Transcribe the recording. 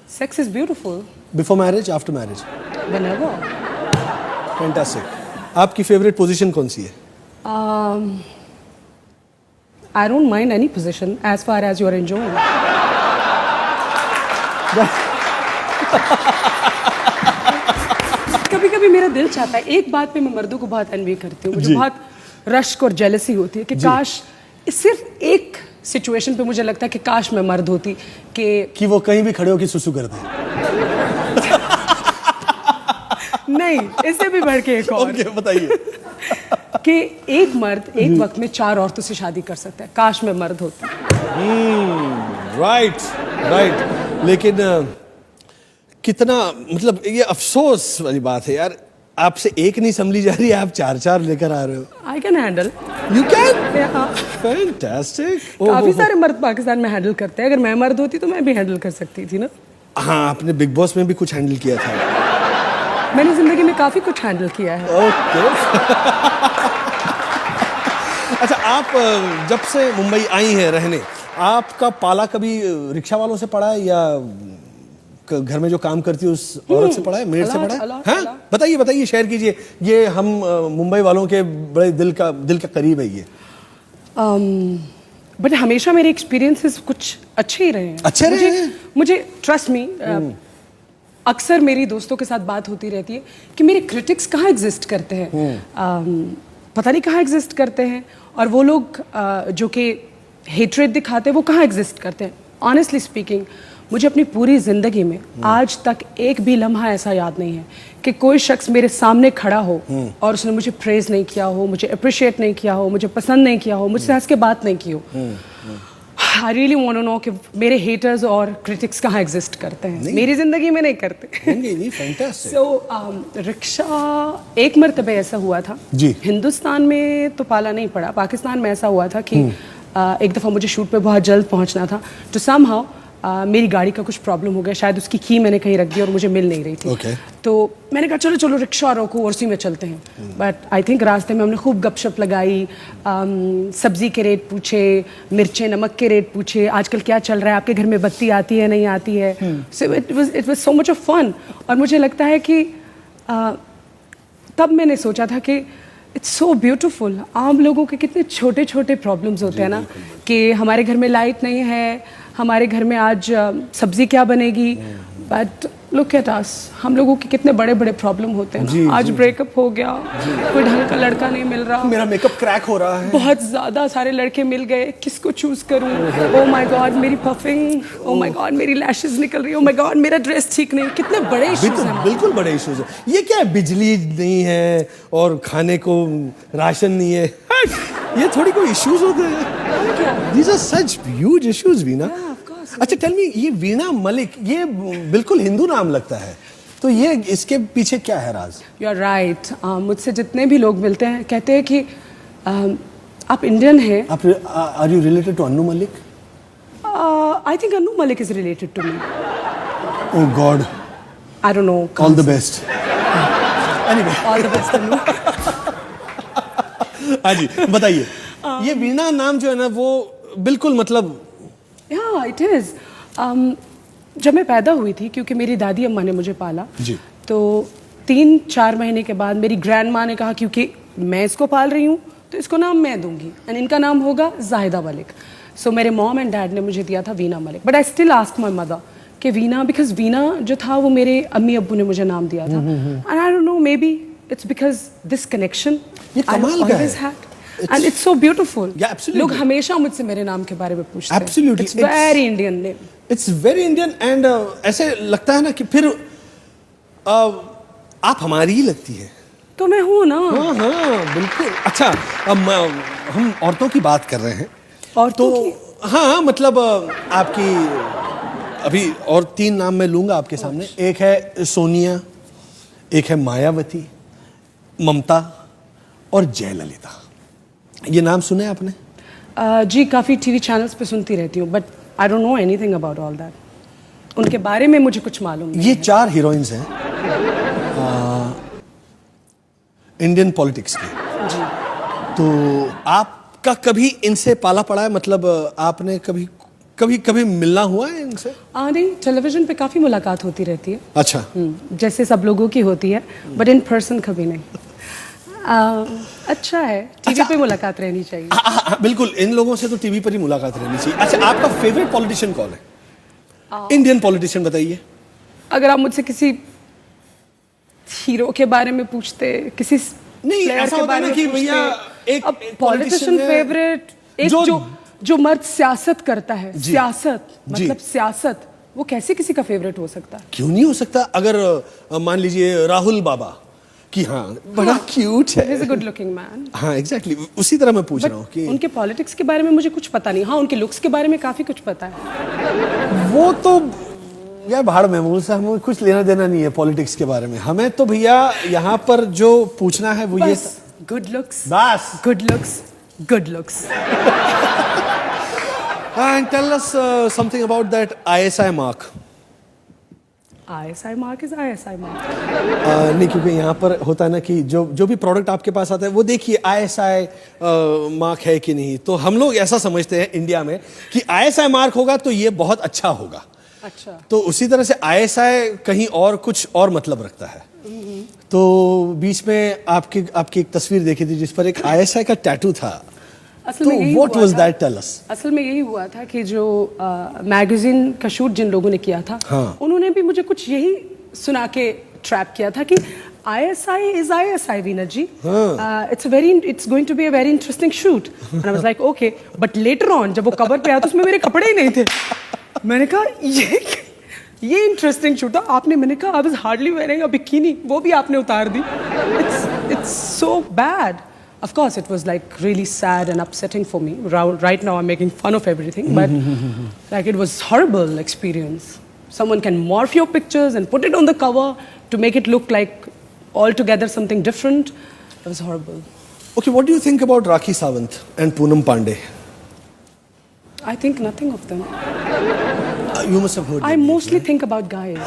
Sex is beautiful. Before marriage, after marriage? Whenever. Fantastic. आपकी favourite position कौन सी है? I don't mind any position as far as you're enjoying. कभी कभी मेरा दिल चाहता है, एक बात पे मैं मर्दों को बहुत एनवी करती हूँ, मुझे बहुत रश्क और जेलसी होती है कि काश सिर्फ एक सिचुएशन पे मुझे लगता है कि काश मैं मर्द होती कि वो कहीं भी खड़े होकर सुसु करते हैं। नहीं, इससे भी बढ़ के एक और बताइए। कि एक मर्द एक वक्त में 4 औरतों से शादी कर सकता है। काश मैं मर्द होती। राइट। लेकिन कितना मतलब ये अफसोस वाली बात है यार, आपसे एक नहीं संभली जा रही है, आप 4 लेकर आ रहे हो। I can handle. You can? Fantastic. काफी सारे मर्द पाकिस्तान में हैंडल करते हैं। अगर मैं मर्द होती तो मैं भी हैंडल कर सकती थी ना। हाँ, आपने बिग बॉस में भी कुछ हैंडल किया था। मैंने जिंदगी में काफी कुछ हैंडल किया है। ओके। अच्छा, आप जब से मुंबई आई हैं रहने, आपका पाला कभी रिक्शा वालों से पड़ा है या घर में जो काम करती है उस औरत से पड़ा है, मेड से पड़ा है? हाँ, बताइए, शेयर कीजिए। ये हम मुंबई वालों के बड़े दिल का करीब है ये। बट हमेशा मेरे एक्सपीरियंसेस कुछ अच्छे ही रहे हैं। अच्छे रहे हैं? मुझे ट्रस्ट मी, अक्सर मेरी दोस्तों के साथ बात होती रहती है कि मेरे क्रिटिक्स कहाँ एग्जिस्ट करते हैं, पता नहीं कहाँ एग्जिस्ट करते हैं, और वो लोग जो कि हेट्रेड दिखाते हैं वो कहाँ एग्जिस्ट करते हैं। ऑनेस्टली स्पीकिंग, मुझे अपनी पूरी ज़िंदगी में आज तक एक भी लम्हा ऐसा याद नहीं है कि कोई शख्स मेरे सामने खड़ा हो और उसने मुझे प्रेज़ नहीं किया हो, मुझे अप्रिशिएट नहीं किया हो, मुझे पसंद नहीं किया हो, मुझसे हंस के बात नहीं की हो। I really want to know कि मेरे हेटर्स और क्रिटिक्स कहाँ एग्जिस्ट करते हैं। मेरी ज़िंदगी में नहीं करते। नहीं, फैंटास्टिक। सो रिक्शा एक मरतबे ऐसा हुआ था जी। हिंदुस्तान में तो पाला नहीं पड़ा, पाकिस्तान में ऐसा हुआ था कि एक दफ़ा मुझे शूट पे बहुत जल्द पहुंचना था, तो समहाउ मेरी गाड़ी का कुछ प्रॉब्लम हो गया, शायद उसकी की मैंने कहीं रख दी और मुझे मिल नहीं रही थी। तो मैंने कहा चलो रिक्शा रोको और उसी में चलते हैं। बट आई थिंक रास्ते में हमने खूब गपशप लगाई, सब्जी के रेट पूछे, मिर्चें नमक के रेट पूछे, आजकल क्या चल रहा है, आपके घर में बत्ती आती है नहीं आती है। So it was so much of fun. और मुझे लगता है कि तब मैंने सोचा था कि इट्स सो ब्यूटिफुल। आम लोगों के कितने छोटे छोटे प्रॉब्लम्स होते हैं ना, कि हमारे घर में लाइट नहीं है, हमारे घर में आज सब्जी क्या बनेगी, बट लुक एट अस, हम लोगों के कितने बड़े बड़े प्रॉब्लम होते हैं ना। आज ब्रेकअप हो गया, कोई ढंग का लड़का नहीं मिल रहा, मेरा मेकअप क्रैक हो रहा है, बहुत ज्यादा सारे लड़के मिल गए, किसको चूज करूं, ओ माय गॉड मेरी पफिंग, ओ माय गॉड मेरी लैशेस निकल रही है, ओ माय गॉड मेरा ड्रेस ठीक नहीं। कितने बड़े इश्यूज हैं। बिल्कुल बड़े इश्यूज हैं। ये क्या है, बिजली नहीं है और खाने को राशन नहीं है, ये थोड़ी कोई इश्यूज होते हैं। These are such huge issues, Veena. अच्छा, टेल मी, ये वीणा मलिक, ये बिल्कुल हिंदू नाम लगता है, तो ये इसके पीछे क्या है राज? You are right. मुझसे जितने भी लोग मिलते हैं कहते हैं कि आप इंडियन हैं। Are you related to Annu Malik? I think Annu Malik is related to me. Oh God, I don't know. All the best. Anyway, all the best Annu. हाँ जी, बताइए। ये वीणा नाम जो है ना, वो बिल्कुल मतलब या इट इज। जब मैं पैदा हुई थी, क्योंकि मेरी दादी अम्मा ने मुझे पाला जी, तो 3-4 महीने के बाद मेरी ग्रैंड माँ ने कहा क्योंकि मैं इसको पाल रही हूँ तो इसको नाम मैं दूंगी, एंड इनका नाम होगा जाहिदा मलिक। सो मेरे मॉम एंड डैड ने मुझे दिया था Veena Malik, but I still ask my mother कि वीणा, बिकॉज वीणा जो था वो मेरे अम्मी अब्बू ने मुझे नाम दिया था, and I don't no, may be it's because this connection I always had, and it's so beautiful. Yeah, absolutely. लोग हमेशा मुझसे मेरे नाम के बारे में पूछते हैं। Absolutely. It's very Indian name. It's very Indian and ऐसे लगता है ना कि फिर आप हमारी ही लगती है। तो मैं हूँ ना। हाँ, बिल्कुल। अच्छा, अब हम औरतों की बात कर रहे हैं, औरतों तो की? हाँ, मतलब आपकी अभी और 3 नाम मैं लूंगा आपके सामने। एक है सोनिया, एक है मायावती, ममता और जयललिता। ये नाम सुने आपने? जी, काफ़ी टीवी चैनल्स पे सुनती रहती हूँ, but I don't know anything about all that. उनके बारे में मुझे कुछ मालूम नहीं। ये 4 हीरोइंस हैं इंडियन पॉलिटिक्स की। जी। तो आपका कभी इनसे पाला पड़ा है? मतलब आपने कभी कभी कभी मिलना हुआ है इनसे? नहीं, टेलीविजन पे काफ़ी मुलाकात होती रहती है। अच्छा। जैसे सब लोगों की होती है, बट इन पर्सन कभी नहीं। अच्छा है, टीवी पे मुलाकात रहनी चाहिए। बिल्कुल, इन लोगों से तो टीवी पर ही मुलाकात रहनी चाहिए। अच्छा, आपका फेवरेट पॉलिटिशियन कौन है? इंडियन पॉलिटिशियन बताइए। अगर आप मुझसे किसी हीरो के बारे में पूछते, किसी नहीं, player ऐसा के होता है बारे ना में कि पूछते, भैया एक अब politician पॉलिटिशियन है फेवरेट, एक जो मर्द सियासत करता है, जी, सियासत जी। मतलब सियासत, वो कैसे किसी का फेवरेट हो सकता है? क्यों नहीं हो सकता? अगर मान लीजिए राहुल बाबा कि हाँ बड़ा क्यूट है। He's a good looking man. हाँ एग्जैक्टली, उसी तरह मैं पूछ रहा हूँ कि उनके पॉलिटिक्स के बारे में मुझे कुछ पता नहीं। हाँ, उनके लुक्स के बारे में काफी कुछ पता है। वो तो यार भाड़ में मूल से हमें कुछ लेना देना नहीं है पॉलिटिक्स के बारे में। हमें तो भैया यहाँ पर जो पूछना है वो ये गुड लुक्स, बस। Good looks, good looks. And tell us something about that ISI mark. ISI mark is ISI mark. नहीं, क्योंकि यहाँ पर होता है ना कि जो भी प्रोडक्ट आपके पास आता है वो देखिए ISI मार्क है कि नहीं। तो हम लोग ऐसा समझते हैं इंडिया में कि ISI मार्क होगा तो ये बहुत अच्छा होगा। अच्छा। तो उसी तरह से ISI कहीं और कुछ और मतलब रखता है। तो बीच में आपकी एक तस्वीर देखी थी जिस पर एक ISI का टैटू था। असल तो में यही व्हाट हुआ वाज था। That, tell us. असल में यही हुआ था कि जो मैगजीन का शूट जिन लोगों ने किया था, हाँ। उन्होंने भी मुझे कुछ यही सुना के ट्रैप किया था कि ISI is ISI, Veena ji. It's going to be a very interesting shoot. And I was like, okay. But later on, जब वो कवर पे आया तो उसमें मेरे कपड़े ही नहीं थे। मैंने कहा ये इंटरेस्टिंग शूट था आपने। मैंने कहा I was hardly wearing a bikini, वो भी आपने उतार दी। It's so bad. Of course, it was like really sad and upsetting for me. Right now, I'm making fun of everything, but like it was horrible experience. Someone can morph your pictures and put it on the cover to make it look like altogether something different. It was horrible. Okay, what do you think about Rakhi Sawant and Poonam Pandey? I think nothing of them. You must have heard. I mostly think about guys.